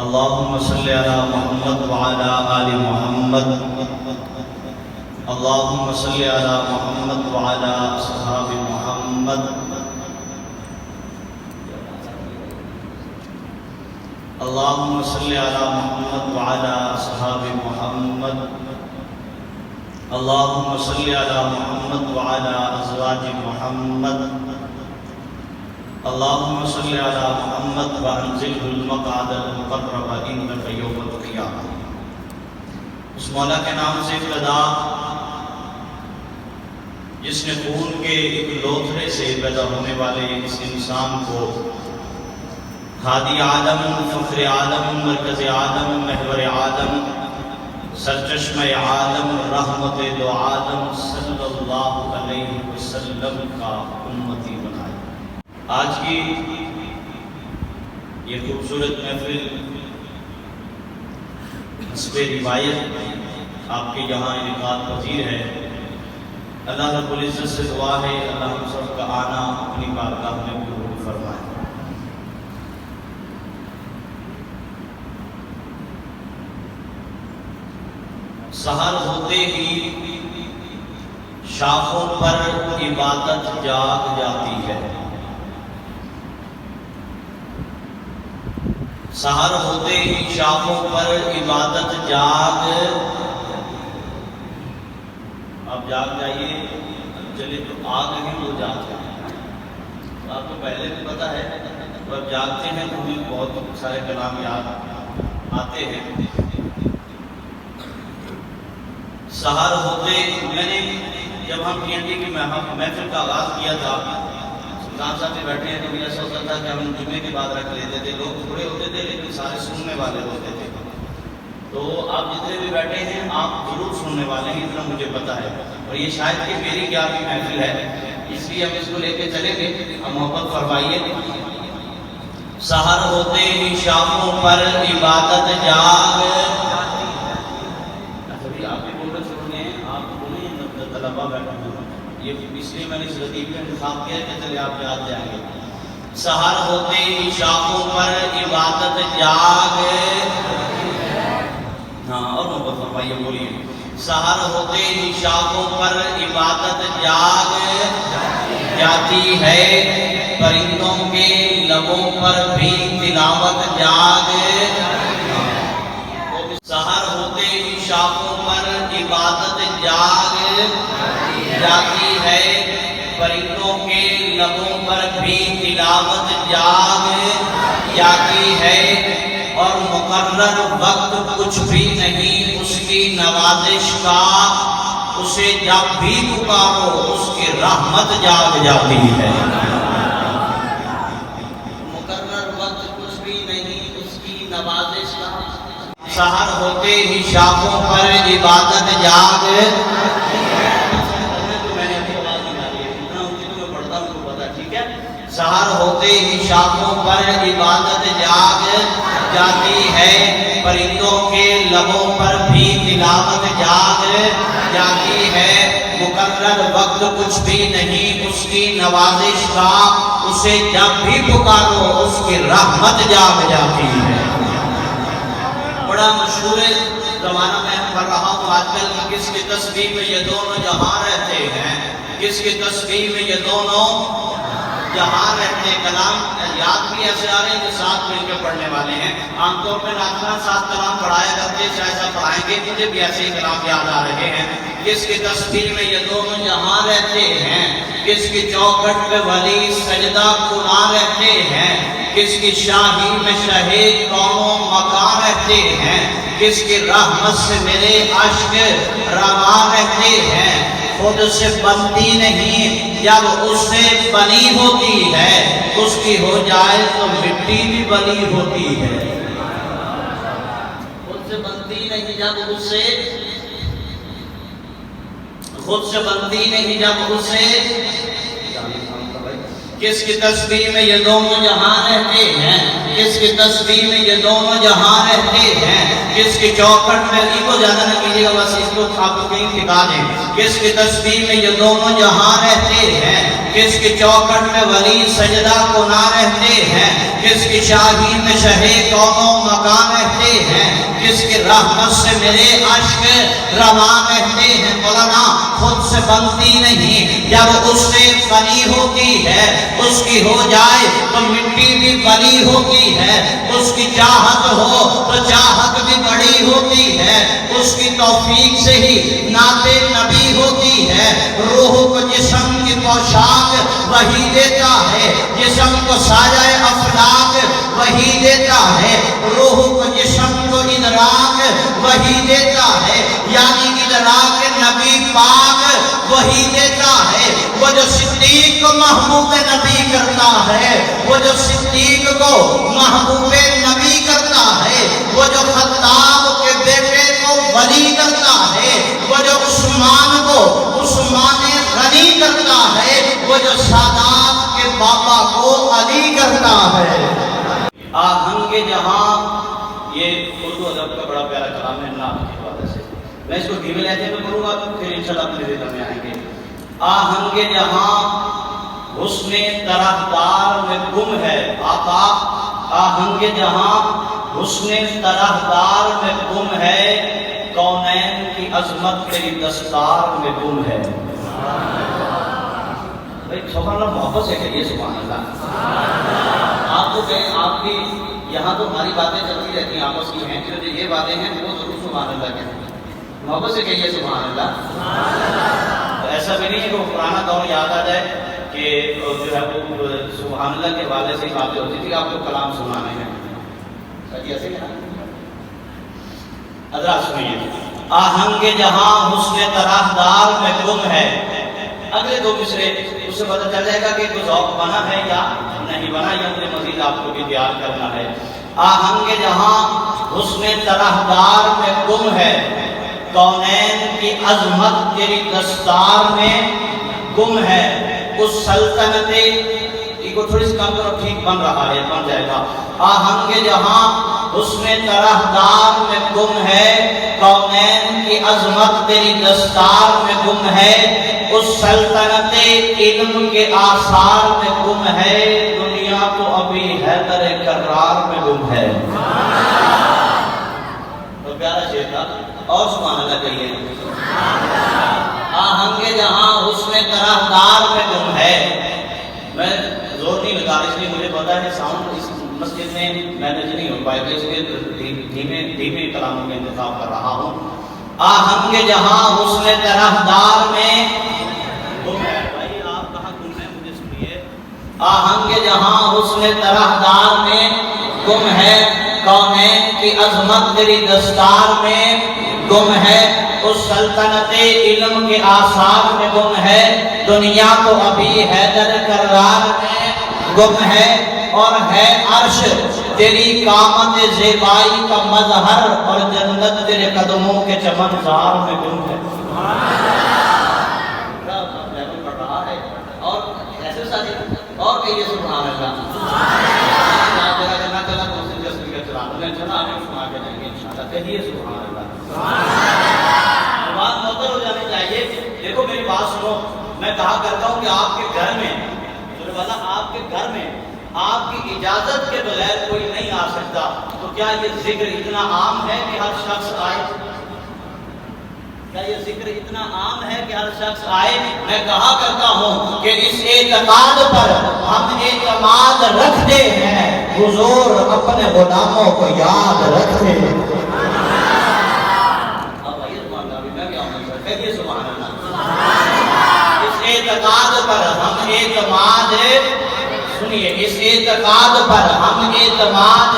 اللهم صل على محمد وعلى آل محمد اللهم صل على محمد وعلى أصحاب محمد اللهم صل على محمد وعلى أصحاب محمد اللهم صل على محمد وعلى أزواج محمد اللهم صل على محمد وانزله المقعد المقرب عندك يوم القيامة۔ اس مولا کے نام سے ابتدا جس نے خون کے ایک لوتھڑے سے پیدا ہونے والے اس انسان کو ہادی عالم، فخر عالم، مرکز عالم، محور عالم، سرچشمہ عالم، رحمت دو عالم صلی اللہ علیہ وسلم کا امتی بنایا۔ آج کی یہ خوبصورت محفل حسب روایت آپ کے یہاں انعقاد پذیر ہے۔ اللہ رب العزت سے دعا ہے اللہ ہم سب کا آنا اپنی بارگاہ میں قبول فرمائے۔ سحر ہوتے ہی شاخوں پر عبادت جاگ جاتی ہے۔ سحر ہوتے ہی شاخوں پر عبادت جاگ، آپ جاگ جائیے، چلے جو آگ نہیں وہ جاگ جائے۔ آپ کو پہلے بھی پتا ہے جب جاگتے ہیں تو بھی بہت سارے کلام یاد آتے ہیں۔ سحر ہوتے، میں نے جب ہم TNT کی محفل کا آغاز کیا تھا، سلطان صاحب سے بیٹھے ہیں تو مجھے ایسا ہوتا تھا کہ ہم جمعے کے بعد رکھ لیتے تھے، لوگ تھوڑے ہوتے تھے لیکن سارے سننے والے ہوتے تھے۔ تو آپ جتنے بھی بیٹھے ہیں آپ ضرور سننے والے ہیں، اتنا مجھے پتا ہے، اور یہ شاید کہ میری کیا بھی محفل ہے، اس لیے ہم اس کو لے کے چلیں گے۔ ہم محبت فرمائیے۔ سحر ہوتے ہی شاموں پر عبادت جاگ، یہ اس لیے میں نے اس لطیف کا انتخاب کیا کہ چلے آپ یاد جائیں گے۔ سحر ہوتے ہی شاخوں پر عبادت جاگ، ہاں اور محبت فرمائیے، بولیے۔ سحر ہوتے ہی شاخوں پر عبادت جاگ جاتی ہے، پرندوں کے لبوں پر بھی تلاوت جاگ۔ سحر ہوتے ہی شاخوں پر عبادت جاگ جاتی ہے، پرندوں کے لبوں پر بھی تلاوت جاگ جاتی ہے، اور مقرر وقت کچھ بھی نہیں اس کی نوازش کا، اسے جب بھی پکارو اس کی رحمت جاگ جاتی ہے۔ مقرر وقت کچھ بھی نہیں اس کی نوازش کا، سحر ہوتے ہی شاخوں پر عبادت جاگ۔ سحر ہوتے ہی شاخوں پر عبادت جاگ جاتی ہے، پرندوں کے لبوں پر بھی تلاوت جاگ جاتی ہے، مقرر وقت کچھ بھی نہیں اس کی نوازش کا، اسے جب بھی پکارو اس کی رحمت جاگ جاتی ہے۔ بڑا مشہور زمانہ میں پڑھ رہا ہوں آج کل، کس کی تسبیح میں یہ دونوں جہاں رہتے ہیں، کس کی تسبیح میں یہ دونوں جہاں رہتے۔ کلام یاد بھی ایسے آ رہے ہیں جو ساتھ مل کے پڑھنے والے ہیں۔ عام طور پہ راتنا ساتھ کلام پڑھایا کرتے، ایسا پڑھائیں گے، مجھے بھی ایسے ہی کلام یاد آ رہے ہیں۔ کس کی تسبیح میں یہ دونوں جہاں رہتے ہیں، کس کی چوکھٹ پہ ولی سجدہ کناں رہتے ہیں، کس کی شاہی میں شہید کونوں مکاں رہتے ہیں، کس کی رحمت سے میرے عشق رواں رہتے ہیں، خود سے بنتی نہیں جب اس سے بنی ہوتی ہے، اس کی ہو جائے تو مٹی بھی بنی ہوتی ہے۔ خود سے بنتی نہیں جب اس سے، خود سے بنتی نہیں جب اس سے، کس کی تسبیح میں یہ دونوں جہاں رہتے ہیں، کس کی تسبیح میں یہ دونوں جہاں رہتے ہیں، کس کی چوکھٹ میں کو زیادہ نہ کیجیے گا، بس اس کو آپ کو کہیں ٹھکا دیں، کس کی تسبیح میں یہ دونوں جہاں رہتے ہیں، کس کی چوکھٹ میں ولی سجدہ کو نہ رہتے ہیں، کس کی شاہی میں شہے کونوں مکان رہتے ہیں، کس کی رحمت سے میرے عشق رواں رہتے ہیں۔ مولانا خود سے بنتی نہیں، جب اس سے بنی ہوتی ہے اس کی ہو جائے تو مٹی بھی بنی ہوتی ہے، اس کی چاہت ہو تو چاہت بھی بڑی ہوتی ہے، اس کی توفیق سے ہی نعت نبی ہوتی ہے۔ روح کو جسم کی پوشاک وہی دیتا ہے، جسم کو سایہ افلاک وہی دیتا ہے، روح کو جسم کو ادراک وہی دیتا ہے، یعنی ادراک نبی پاک وہی دیتا ہے۔ وہ جو صدیق کو محبوب نبی کرتا ہے، وہ جو صدیق کو محبوب نبی کرتا ہے، وہ جو خطاب کے بیٹے کو ولی کرتا ہے، وہ جو عثمان کو عثمان غنی کرتا ہے، وہ جو سادات کے بابا کو علی کرتا ہے۔ آہنگ جہاں، یہ اردو ادب کا بڑا پیارا کلام ہے نعت کی حوالے سے، میں اس کو دھیمے لہجے میں پڑھوں گا پھر انشاءاللہ اپنے ریتم میں آئیں گے۔ آہنگ جہاں حسن طرفدار میں گم ہے آقا، آہنگ جہاں حسن طرفدار میں گم ہے، کونین کی عظمت تیری دستار میں گم ہے۔ بھئی سبحان اللہ، محبت سے کہیے سبحان اللہ۔ آپ تو کہیں آپ بھی یہاں تو ہماری باتیں چلتی رہتی ہیں آپس کی ہیں، جو یہ باتیں ہیں وہ ضرور سبحان اللہ کہتے ہیں، محبت سے کہیے سبحان اللہ۔ ایسا بھی نہیں ہے کہ وہ پرانا دور یاد آ جائے کہ جو ہے وہ سبحان اللہ کے والے سے باتیں ہوتی تھی آپ کو کلام سنانے میں، سچی ایسے کہنا۔ حضرات سنیے، آہنگ جہاں حسن طرفدار میں گم ہے، اگلے دو مصرے اس سے پتہ چل جائے گا کہ کوئی ذوق بنا ہے یا نہیں بنا، یا مجھے مزید آپ کو بھی تیار کرنا ہے۔ آہنگ جہاں حسن طرفدار میں گم ہے، کونین کی عظمت تیری دستار میں گم ہے، اس سلطنت کو تھوڑی سی کم کرو، ٹھیک بن رہا ہے، بن جائے گا۔ آہنگ جہاں حسن طرفدار میں گم ہے، کونین کی عظمت تیری دستار میں گم ہے، اس سلطنت علم کے آثار میں گم ہے، دنیا تو ابھی حیدر کرار میں گم ہے۔ تو پیارا شعر تھا، اور سبحان اللہ کہیے۔ آہنگ جہاں حسن طرفدار میں گم ہے، میں زور نہیں لگا، اس لیے مجھے پتا ہے ساؤنڈ اس مسجد میں مینیج نہیں ہو پائے گا، اس لیے دھیمے کلاموں کا انتخاب کر رہا ہوں۔ آہنگ جہاں حسن طرفدار میں گم ہے، بھائی آپ کہاں گم ہیں مجھے سنیے۔ آہنگ جہاں حسن طرفدار میں گم ہے، کونین کی عظمت تیری دستار میں گم ہے، اس سلطنت علم کے آثار میں گم ہے، دنیا تو ابھی حیدر کرار میں گم ہے، اور ہے عرش تیری قامت زیبائی کا مظہر، اور جنت تیرے قدموں کے چمنزار میں گم ہے۔ اور ایسے ساتھی اور کہیے سبحان اللہ۔ کہیے سبحان اللہ۔ بات مطلب ہو جانی چاہیے۔ دیکھو میری بات سنو، میں کہا کرتا ہوں کہ آپ کے گھر میں آپ کے گھر میں آپ کی اجازت کے بغیر کوئی نہیں آ سکتا، تو کیا یہ ذکر اتنا عام ہے کہ ہر شخص آئے؟ کیا یہ ذکر اتنا عام ہے کہ ہر شخص آئے؟ میں کہا کرتا ہوں کہ اس اعتقاد پر ہم اعتماد رکھتے ہیں، حضور اپنے غلاموں کو یاد رکھتے ہیں۔ اس اعتقاد پر ہم اعتماد، سنیے، اس اعتقاد پر ہم اعتماد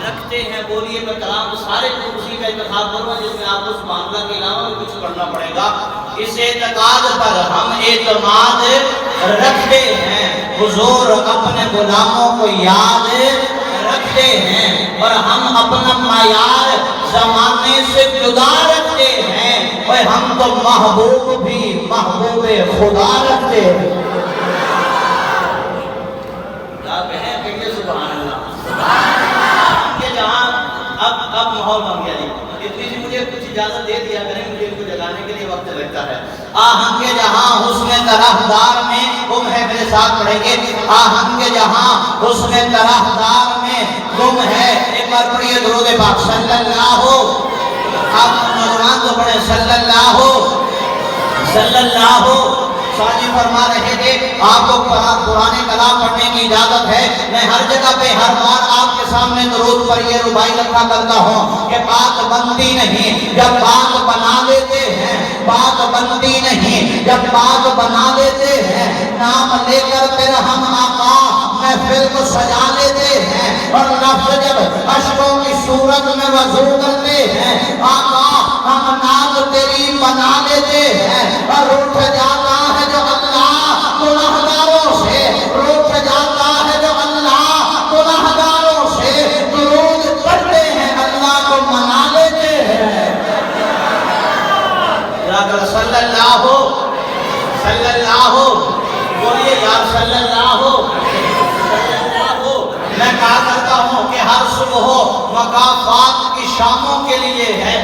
رکھتے ہیں۔ بولیے، میں کلام سارے اسی کا انتخاب کروں گا جس میں آپ کو سبحان اللہ کے علاوہ بھی کچھ پڑھنا پڑے گا۔ اس اعتقاد پر ہم اعتماد رکھتے ہیں، حضور اپنے غلاموں کو یاد رکھتے ہیں، اور ہم اپنا معیار زمانے سے جدا رکھتے ہیں، اور ہم تو محبوب بھی محبوب خدا رکھتے ہیں۔ کہیں کہیے سبحان اللہ۔ کہ جہاں اب ماحول بن گیا جی، اتنی سی مجھے کچھ اجازت دے دیا کریں، مجھے ان کو جگانے کے لیے وقت لگتا ہے۔ آہن کے جہاں حسن طرفدار میں گم ہے، میرے ساتھ پڑھیں گے۔ آہن کے جہاں حسن طرفدار میں گم ہے، ایک بار پڑھیے درود پاک صلی اللہ ہو، آپ نوجوان تو پڑھیں صلی اللہ ہو، صلی اللہ ہو۔ ساجی فرما رہے تھے آپ کو قرآن کلام پڑھنے کی اجازت ہے، میں ہر جگہ پہ ہر بار آپ کے سامنے درود پر یہ ربائی رکھا کرتا ہوں کہ بات بنتی نہیں جب بات بنا لیتے ہیں، بات بنتی نہیں جب بات بنا لیتے ہیں، نام لے کر پھر ہم آقا محفل کو سجا لیتے ہیں، اور لفظ جب اشکوں کی صورت میں وضو کرتے ہیں، آقا ہم ناز تیری بنا لیتے ہیں، اور اٹھ جاتا ہے جو اللہ گناہگاروں سے، روک جاتا ہے جو اللہ گناہگاروں سے، درود پڑھتے ہیں اللہ کو منا لیتے ہیں۔ صلی اللہ ہو، صلی اللہ ہو، بولیے یار صلی اللہ ہو، صلی اللہ ہو۔ میں کہا کرتا ہوں کہ ہر صبح مکافات کی شاموں کے لیے ہے،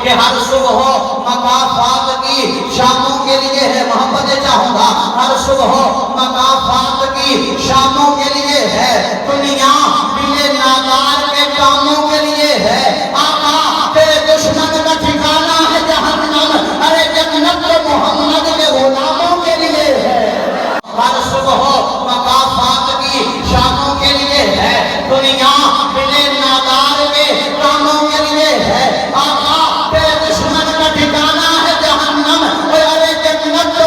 کہ ہر صبح مکافات کی شاموں کے لیے ہے، محبت چاہوں گا، ہر صبح مکافات کی شاموں کے لیے ہے، دنیا دل نادار کے کاموں کے لیے ہے، آقا تیرے دشمن کا ٹھکانہ ہے جہنم، ارے جنت محمد کے غلاموں کے لیے ہے، ہر صبح مکافات کی شاموں کے لیے ہے، دنیا دل نادار کے کاموں کے لیے ہے، آقا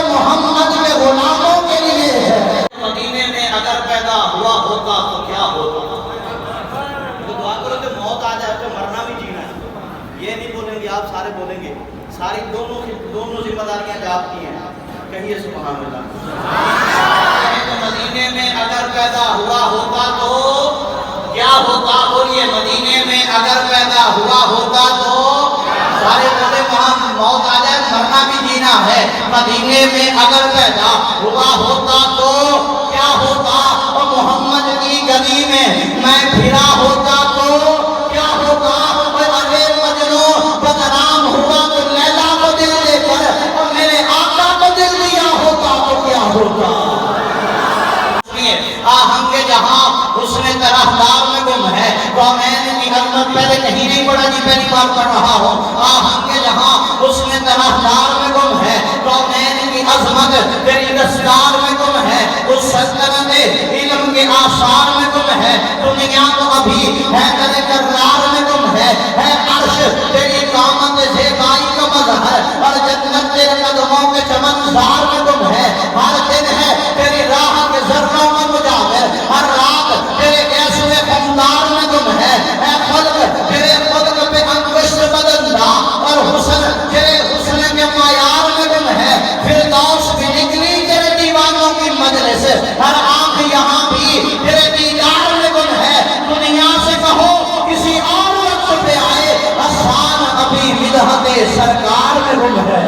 محمد کے غلاموں کے لیے ہے۔ مدینے میں اگر پیدا ہوا ہوتا تو کیا ہوتا؟ تو دعا کرو کہ موت آ جائے تو مرنا بھی جینا ہے، یہ نہیں بولیں گے آپ، سارے بولیں گے، ساری دونوں ذمہ داریاں جو آپ کی ہیں، کہیے سبحان اللہ۔ مدینے میں اگر پیدا ہوا ہوتا تو کیا ہوتا؟ بولیے مدینے میں اگر پیدا ہوا ہوتا تو سارے بولے وہاں موت آ جائے مرنا بھی جینا ہے، مدینے میں اگر پیدا ہوا ہوتا تو کیا ہوتا؟ اور محمد کی گلی میں پھرا ہوتا تو کیا ہوتا؟ ارے مجنوں بدنام ہوا تو لیلا کو دل دے کر اور میرے آقا کو دل دیا ہوتا تو کیا ہوتا؟ آہن کے جہاں حسن طرفدار میں گم ہے، کونین کی عظمت پہلے کہیں نہیں پڑھا جی، پہلی بار پڑھ رہا ہوں۔ آہن کے جہاں حسن طرفدار میں گم ہے، کونین کی عظمت تیری دستار میں گم ہے، اس سلطنت علم کے آثار میں گم ہے، دنیا تو ابھی ہے در کرار میں گم ہے عرش تیری قامت زیبائی کا مظہر، اور جنت تیرے قدموں کے چمنزار میں گم ہے، ہر دن ہے تیری راہ کے ذروں میں مجاور، ہر رات تیرے گیسوے خمدار میں گم ہے، اے خلق تیرے خلق پہ انگشت بدندہ، اور حسن تیرے حسن کے معیار میں گم ہے، فردوس بھی نکلی تیرے دیوانوں کی مجلس، ہر آنکھ یہاں بھی تیرے دیدار میں گم ہے، دنیا سے کہو کسی اور وقت پہ آئے، حسان ابھی مدحت سرکار میں گم ہے،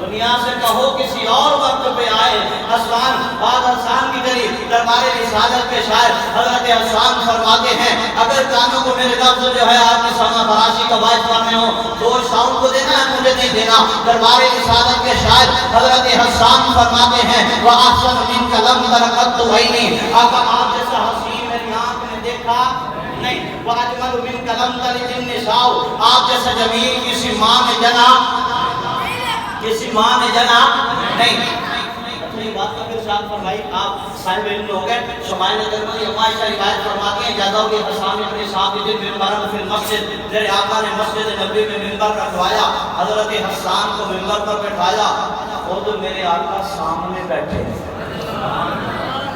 دنیا سے کہو کسی اور وقت پہ آئے، حسان بعد حسان کی گلی دربار رسالت کے شاعر حضرت حسان فرماتے ہیں، اگر کانوں کو میرے لفظ جو ہے آپ نے سامنا فراشی کا باعث کرنے ہو تو ساؤنڈ کو دینا ہے، مجھے نہیں دینا۔ دربار رسالت کے شاعر حضرت حسان فرماتے ہیں، وَأَحْسَنُ مِنْكَ لَمْ تَرَ قَطُّ عَيْنِي، آقا آپ جیسا حسین میری آنکھ نے دیکھا نہیں، وَأَجْمَلُ مِنْكَ لَمْ تَلِدِ النِّسَاءُ، آپ جیسا جمیل کسی ماں نے جنا، کسی ماں نے جنا نہیں۔ اپنی بات کا پھر شاعر فرمائی، آپ صاحب علم ہو گئے، شمائل نجرمانی اما عائشہ روایت فرماتی ہیں، جزاؤ کے حسان اپنے صاحب ممبرن فی المسجد، میرے آقا نے مسجد نبی میں ممبر رکھوایا، حضرت حسان کو ممبر پر بٹھایا، وہ تو میرے آقا سامنے بیٹھے،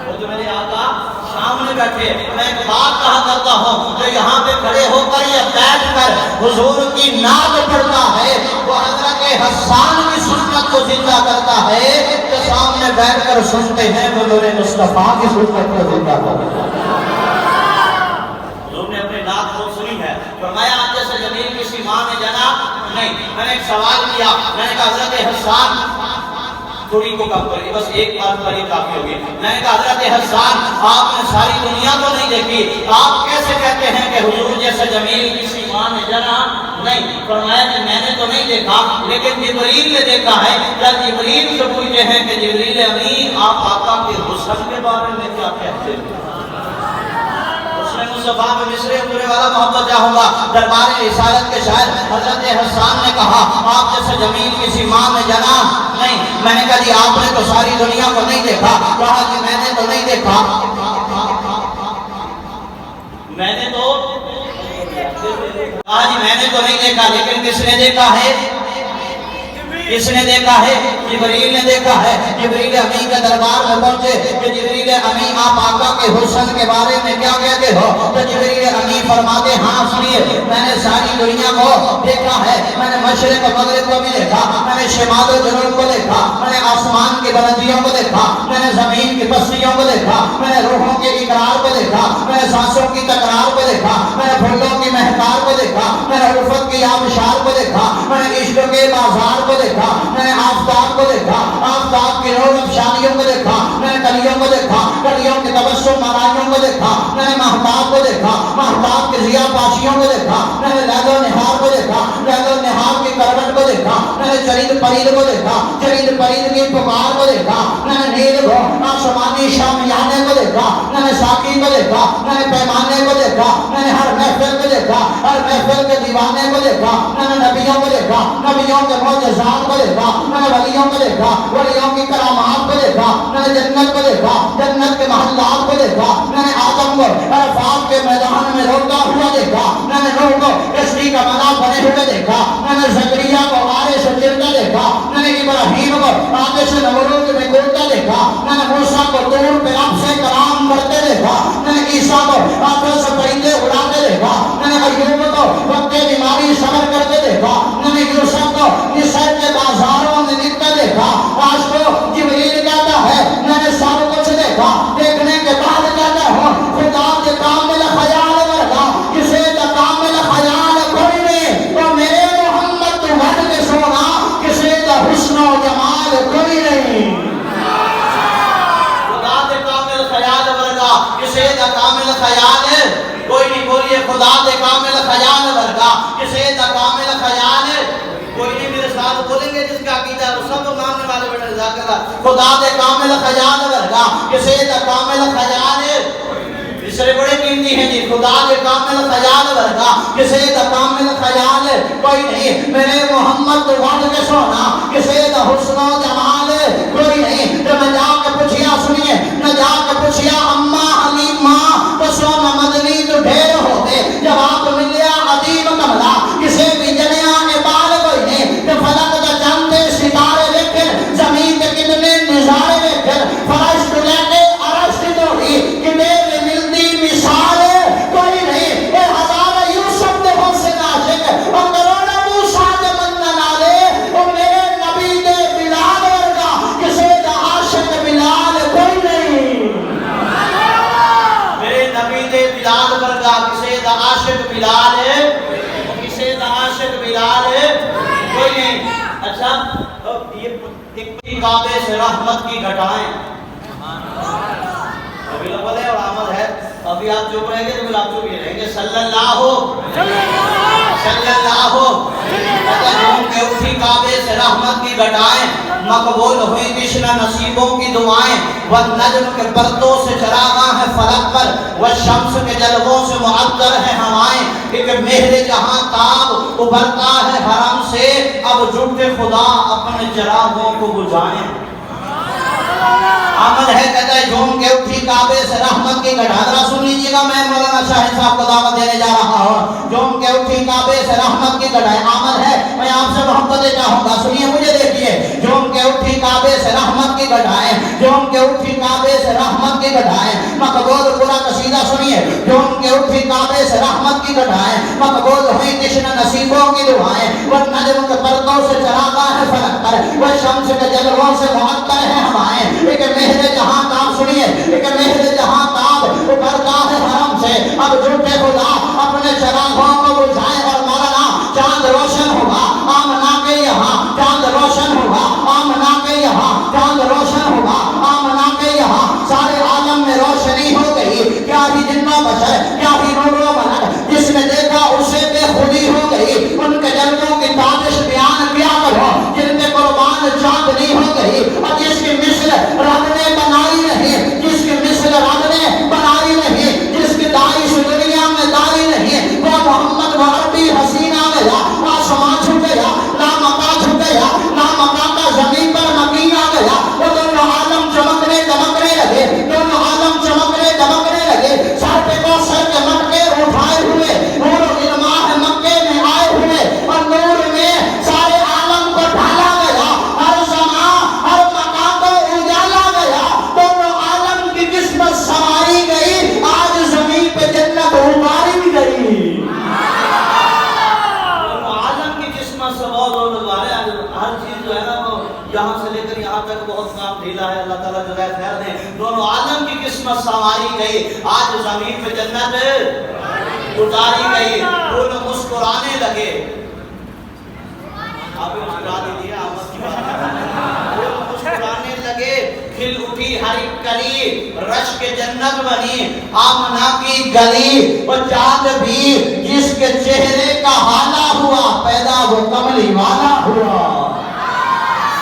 وہ تو میرے آقا سامنے بیٹھے۔ میں ایک بات کہا کرتا ہوں، جو یہاں پہ کھڑے ہو کر یا بیٹھ کر حضور کی نعت پڑھتا ہے، وہ حضرت حسان کی سنت کو زندہ کرتا ہے، جو سامنے بیٹھ کر سنتے ہیں وہ نور مصطفیٰ کی سنت کو زندہ کرتا ہے۔ حضور نے اپنی نعت کو سنی ہے، فرمایا آپ جیسے جمیل کسی ماں نے جنا نہیں۔ میں نے ایک سوال کیا، میں نے کہا حضرت حسان تھوڑی کو کم کریے، بس ایک بار پر ہی کافی ہوگی۔ میں نے کہا حضرت حسان آپ نے ساری دنیا تو نہیں دیکھی، آپ کیسے کہتے ہیں کہ حضور جیسا جمیل کسی ماں نے جنا نہیں؟ فرمایا کہ میں نے تو نہیں دیکھا لیکن جبریل نے دیکھا ہے۔ یا جبریل سے پوچھتے ہیں کہ جبریل امین آپ آقا کے حسن کے بارے میں کیا کہتے ہیں؟ مصطفیٰ میں مصر پورے والا محبت چاہوں گا۔ دربار رسالت کے شاعر حضرت حسان نے کہا آپ جیسا جمیل کسی ماں میں جنا نہیں۔ میں نے کہا جی آپ نے تو ساری دنیا کو نہیں دیکھا، کہا کہ میں نے تو نہیں دیکھا، میں نے تو کہا جی میں نے تو نہیں دیکھا، لیکن کس نے دیکھا ہے؟ کس نے دیکھا ہے؟ جبریل نے دیکھا ہے۔ جبریل امین کے دربار میں پہنچے کہ جبریل امین آپ آقا کے حسن کے بارے میں کیا کہتے ہو؟ تو جبریل امین فرماتے ہاں سنیے، میں نے ساری دنیا کو دیکھا ہے، میں نے مشرق و مغرب کو بھی دیکھا، میں نے شمال و جنوب کو دیکھا، میں نے آسمان کی بلندیوں کو دیکھا، میں نے زمین کی پستیوں کو دیکھا، میں نے روحوں کے اقرار کو دیکھا، میں نے سانسوں کی تکرار کو دیکھا، میں نے پھولوں کی مہکار کو دیکھا، میں نے الفت کی آبشار کو دیکھا، میں نے عشق کے بازار کو دیکھا، میں نے آفتاب کو دیکھا، آفتاب کی نور افشانیوں کو دیکھا، میں نے کلیوں کو دیکھا، کلیوں کے تبسم آرائیوں کو دیکھا، میں نے مہتاب کو دیکھا، مہتاب کی ضیاء پاشیوں کو دیکھا، میں نے لیل و نہار کو دیکھا، لیل و نہار کی کروٹ کو دیکھا، میں نے چرید پرید کو دیکھا، چرید پرید کی پکار کو دیکھا، میں نے نیل کو آسمانی شامیانے کو دیکھا، میں نے ساقی کو دیکھا، میں نے پیمانے کو دیکھا، میں نے ہر محفل کو دیکھا، ہر محفل کے دیوانے کو دیکھا، میں نے نبیوں کو دیکھا، نبیوں کے معجزات کو دیکھا، میں نے ولیوں کو دیکھا، ولیوں کی کرامات کو دیکھا، میں نے جنت کو دیکھا، جنت کے محلات کو دیکھا، میں نے آدم کو عرفات کے میدان میں روتا ہوا دیکھا، میں نے نوح کو کشتی کا منا بنے ہوئے دیکھا، میں نے زکریا کو آرے سے چلتا دیکھا، میں نے ابراہیم کو آگے سے نمرود میں گولتا دیکھا، میں نے موسیٰ کو طور پہ رب سے کلام کرتے دیکھا، میں نے عیسیٰ کو آنکھوں سے پرندے اڑاتے دیکھا، میں نے ایوب کو وقت بیماری صبر کرتے دیکھا، میں نے یوسف کو مصر کے بازاروں میں نکلتے دیکھا۔ آج کو جبریل کہتا ہے میں نے سب کچھ دیکھا، دیکھنے کے بعد کہتا ہوں خدا کے کامل خیال ورگا کسی کا کامل خیال کوئی نہیں، تو میرے محمد تو ورد کے سونا کسی کا حسن و جمال کوئی نہیں۔ خدا کے کامل خیال ورگا کسی کا کامل خیال کوئی نہیں، بولیے خدا کے کامل خیال ورگا کسی کا کامل خیال کوئی نہیں۔ میرے ساتھ بولیں گے جس کا عقیدہ ہے سب کو ماننے والے بیٹھے جزاک اللہ۔ خدا دے کامل خیال ورگا کسی دا کامل خیال اس لیے بڑے قیمتی ہیں جی، خدا دے کامل خیال ورگا کسی دا کامل خیال کوئی نہیں، میرے محمد تو وعد کے سونا کسی دا حسن و جمال کوئی نہیں۔ جب میں جا کے پوچھیا سنیے، میں جا کے پوچھیا اماں حلیمہ تو سونا مدنی تو ڈھیر ہوتے، جب آپ ملیا عظیم کملا کسی بھی جنیا عبال کوئی نہیں، کہ فلک دا چاندے ستارے دیکھن، زمین کے کتنے نظارے دیکھن، فرش تو لے کے عرش کی دوڑی کتنے میں ملتی مثال کوئی نہیں۔ اے ہزار یوسف دے حسن عاشق اور کروڑا موسیٰ دے مندہ نالے، اور میرے نبی دے بلال ورگا کسی دا عاشق بلال کوئی نہیں۔ میرے نبی دے بلال ورگا کسی دا عاشق بلال کسی دا عاشق بلال کوئی نہیں۔ اچھا یہ کعبے سے رحمت کی گھٹائیں ابھی لفظ ہے اور آمد ہے، ابھی آپ چپ رہیں گے تو پھر آپ چپ ہی رہیں گے۔ صلی اللہ جھوم کے اٹھی کعبے سے رحمت کی گھٹائیں، مقبول ہوئی تشنہ نصیبوں کی دعائیں، والنجم کے پردوں سے چراغاں ہے فلک پر، والشمس کے جلووں سے معطر ہے ہوائیں، ایک مہر جہاں تاب ابھرتا ہے حرم سے، اب جھوٹے خدا اپنے چراغوں کو بجھائیں۔ آمد ہے کہتا ہے جھوم کے اٹھی کعبے سے رحمت کی گھٹائیں، ذرا سن لیجیے گا، میں مولانا شاہد صاحب کو دعوت دینے جا رہا ہوں۔ جھوم کے اٹھی کعبے سے رحمت کی گھٹائیں، آمد ہے میں آپ سے محبت چاہوں گا، سنیے مجھے دیکھیے۔ جھوم کے اٹھی کعبے سے رحمت کی گھٹائیں، جھوم کے اٹھی کعبے سے رحمت کی گھٹائیں، مقبول پورا قصیدہ سنیے۔ جھوم کے اٹھی کعبے سے رحمت کی گھٹائیں، مقبول ہوئی تشنہ نصیبوں کی دعائیں، والنجم کے پردوں سے چراغاں ہے فلک پر، والشمس کے جلووں سے معطر ہے ہوائیں، ایک مہر جہاں تاب سنیے، ایک مہر جہاں تاب ابھرتا ہے حرم سے، اب جھوٹے خدا اپنے چراغوں کو بجھائے، اور مولانا چاند روشن ہوگا آمنہ کے یہاں، چاند روشن ہوگا آمنہ کے یہاں، دونوں عالم کی قسمت سنواری گئی، آج زمین پہ جنت گزاری گئی، وہ لوگ مسکرانے لگے۔ آپ بھی مسکرا دیجیے، آمد کی بات ہے۔ وہ لوگ مسکرانے لگے، کھل اٹھی ہر ایک کلی، رش کے جنت بنی آمنہ کی گلی، اور چاند بھی جس کے چہرے کا حالہ ہوا، پیدا وہ کملی والا ہوا۔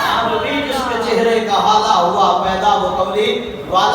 چاند بھی جس کے چہرے کا حالہ ہوا، پیدا وہ کملی والا